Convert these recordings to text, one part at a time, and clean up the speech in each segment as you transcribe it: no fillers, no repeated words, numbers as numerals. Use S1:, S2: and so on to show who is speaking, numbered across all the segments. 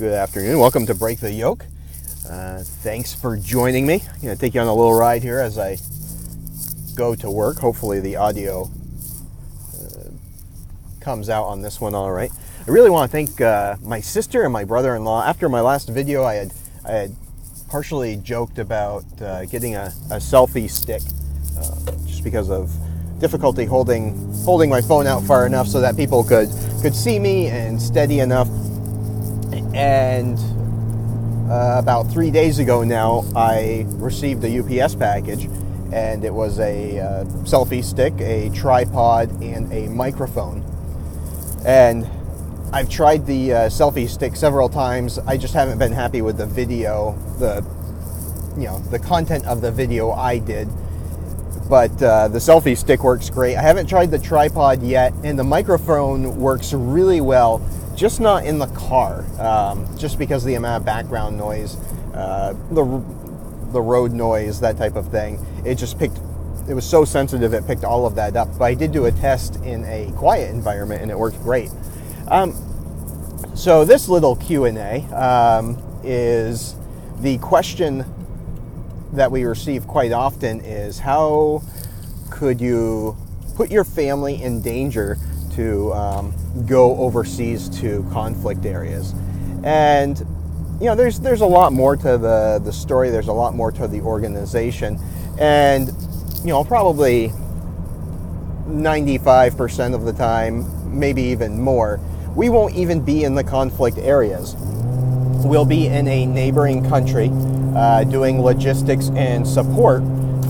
S1: Good afternoon. Welcome to Break the Yoke. Thanks for joining me. I'm going to take you on a little ride here as I go to work. Hopefully the audio comes out on this one all right. I really want to thank my sister and my brother-in-law. After my last video, I had partially joked about getting a selfie stick just because of difficulty holding my phone out far enough so that people could see me and steady enough. And about 3 days ago now, I received a UPS package, and it was a selfie stick, a tripod, and a microphone. And I've tried the selfie stick several times. I just haven't been happy with the video, the content of the video I did. But the selfie stick works great. I haven't tried the tripod yet, and the microphone works really well. Just not in the car, just because of the amount of background noise, the road noise, that type of thing. It was so sensitive, it picked all of that up. But I did do a test in a quiet environment, and it worked great. So this little Q&A is the question that we receive quite often is, how could you put your family in danger to go overseas to conflict areas? And there's a lot more to the story. There's a lot more to the organization, and probably 95% of the time, maybe even more, we won't even be in the conflict areas. We'll be in a neighboring country doing logistics and support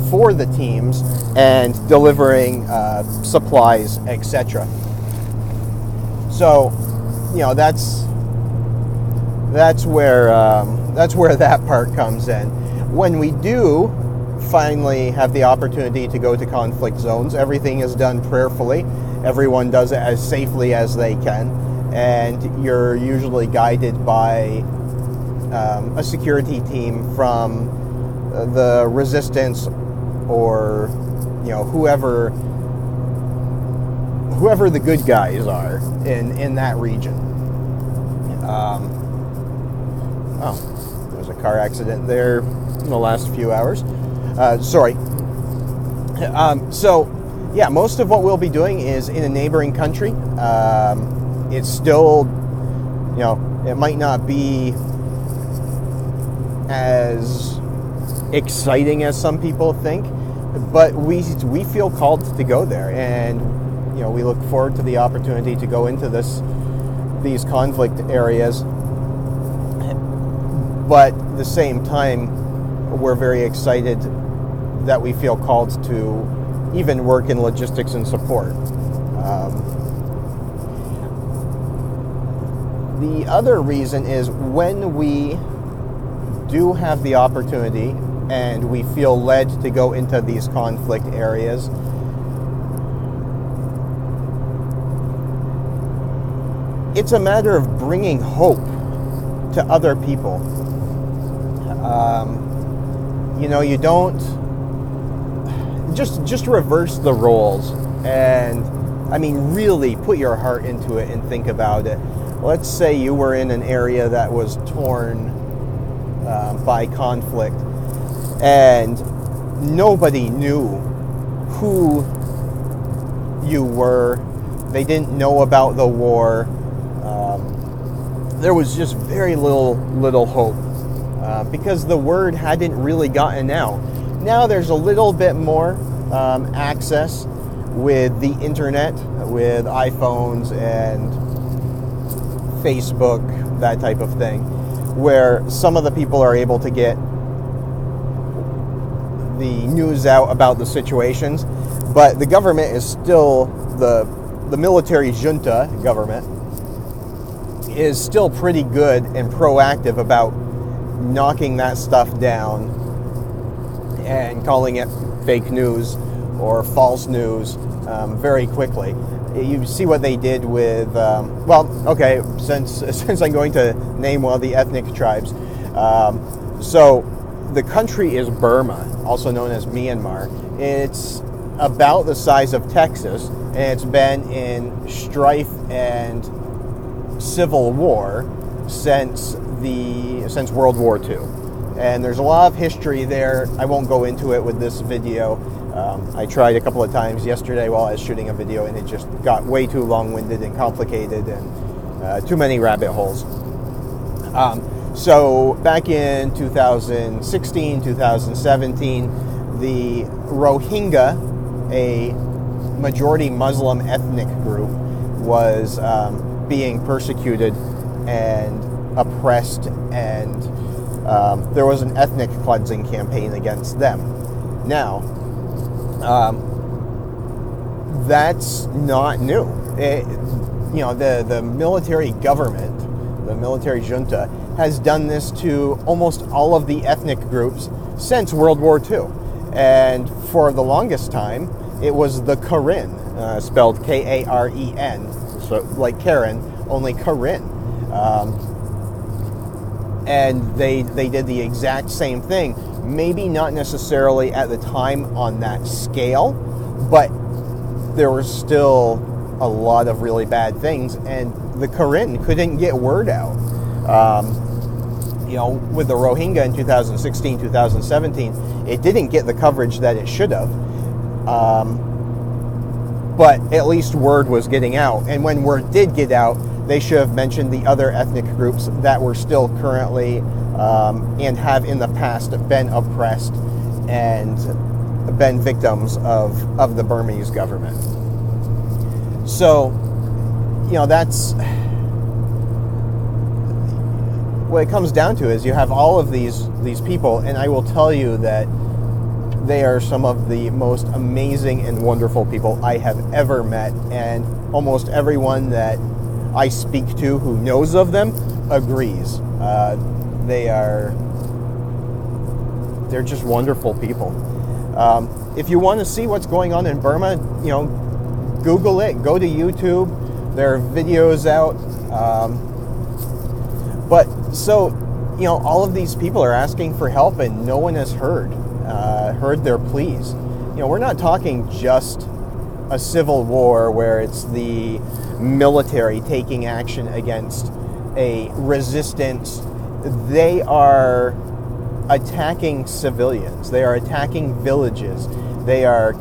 S1: for the teams and delivering supplies, etc. So, that's where that part comes in. When we do finally have the opportunity to go to conflict zones, everything is done prayerfully. Everyone does it as safely as they can, and you're usually guided by a security team from the resistance or whoever the good guys are in that region. There was a car accident there in the last few hours. Sorry. Most of what we'll be doing is in a neighboring country. It's still, it might not be as exciting as some people think, but we feel called to go there, and we look forward to the opportunity to go into these conflict areas. But at the same time, we're very excited that we feel called to even work in logistics and support. The other reason is, when we do have the opportunity and we feel led to go into these conflict areas, it's a matter of bringing hope to other people. You don't just reverse the roles and really put your heart into it and think about it. Let's say you were in an area that was torn by conflict, and nobody knew who you were. They didn't know about the war. There was just very little hope because the word hadn't really gotten out. Now there's a little bit more access with the internet, with iPhones and Facebook, that type of thing, where some of the people are able to get the news out about the situations, but the government is still, the military junta government is still pretty good and proactive about knocking that stuff down and calling it fake news or false news very quickly. You see what they did with, since I'm going to name one of the ethnic tribes. So the country is Burma, also known as Myanmar. It's about the size of Texas, and it's been in strife and civil war since World War II. And there's a lot of history there. I won't go into it with this video. I tried a couple of times yesterday while I was shooting a video, and it just got way too long-winded and complicated and too many rabbit holes. So back in 2016, 2017, the Rohingya, a majority Muslim ethnic group, was being persecuted and oppressed, and there was an ethnic cleansing campaign against them. Now, that's not new. The military government, the military junta, has done this to almost all of the ethnic groups since World War II. And for the longest time, it was the Karen, spelled K-A-R-E-N, so like Karen, only Karen. And they did the exact same thing, maybe not necessarily at the time on that scale, but there was still a lot of really bad things, and the Karen couldn't get word out. With the Rohingya in 2016, 2017, it didn't get the coverage that it should have. But at least word was getting out. And when word did get out, they should have mentioned the other ethnic groups that were still currently and have in the past been oppressed and been victims of the Burmese government. So, that's what it comes down to, is you have all of these people, and I will tell you that they are some of the most amazing and wonderful people I have ever met, and almost everyone that I speak to who knows of them agrees. They're just wonderful people. If you want to see what's going on in Burma, Google it, go to YouTube. There are videos out. All of these people are asking for help, and no one has heard their pleas. We're not talking just a civil war where it's the military taking action against a resistance. They are attacking civilians. They are attacking villages. They are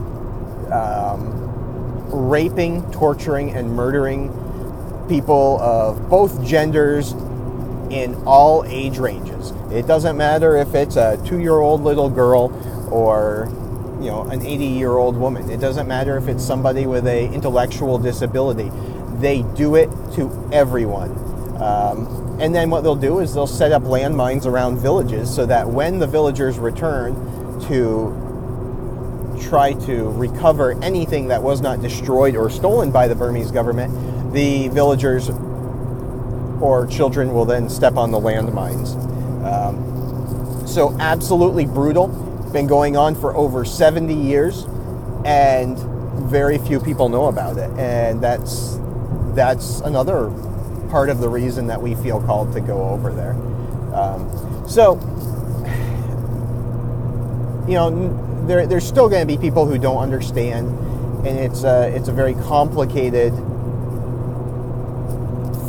S1: raping, torturing, and murdering people of both genders in all age ranges. It doesn't matter if it's a 2-year-old little girl or an 80-year-old woman. It doesn't matter if it's somebody with an intellectual disability. They do it to everyone. And then what they'll do is they'll set up landmines around villages so that when the villagers return to try to recover anything that was not destroyed or stolen by the Burmese government, the villagers or children will then step on the landmines. So absolutely brutal. Been going on for over 70 years, and very few people know about it. And that's another part of the reason that we feel called to go over there. There's still going to be people who don't understand, and it's a very complicated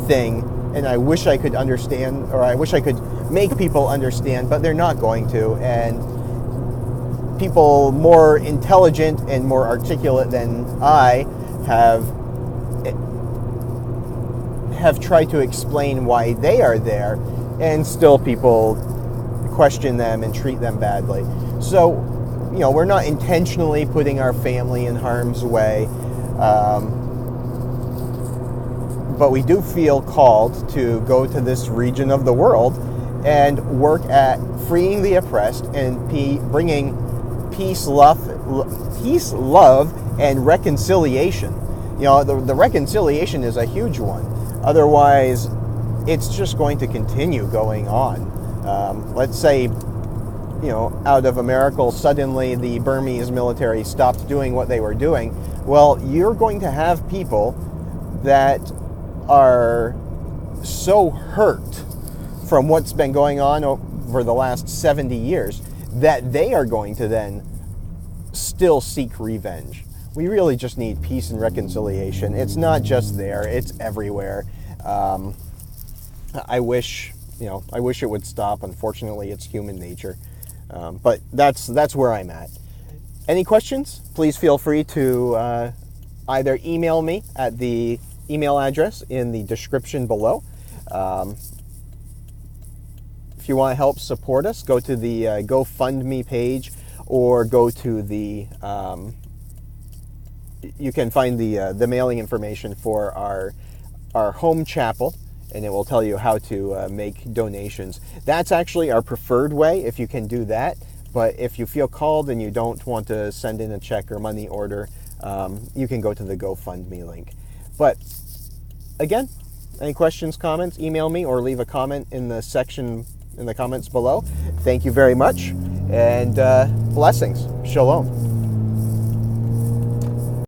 S1: thing. And I wish I could understand, or I wish I could make people understand, but they're not going to. And people more intelligent and more articulate than I have tried to explain why they are there, and still people question them and treat them badly. So, we're not intentionally putting our family in harm's way. But we do feel called to go to this region of the world and work at freeing the oppressed and bringing peace, love, and reconciliation. The reconciliation is a huge one. Otherwise, it's just going to continue going on. Let's say, out of a miracle, suddenly the Burmese military stopped doing what they were doing. Well, you're going to have people that are so hurt from what's been going on over the last 70 years that they are going to then still seek revenge. We really just need peace and reconciliation. It's not just there, it's everywhere. I wish, I wish it would stop. Unfortunately, it's human nature. But that's where I'm at. Any questions? Please feel free to either email me at the email address in the description below. If you want to help support us, go to the GoFundMe page, or go to the you can find the mailing information for our home chapel, and it will tell you how to make donations. That's actually our preferred way, if you can do that. But if you feel called and you don't want to send in a check or money order, you can go to the GoFundMe link. But again, any questions, comments, email me or leave a comment in the section in the comments below. Thank you very much, and blessings. Shalom.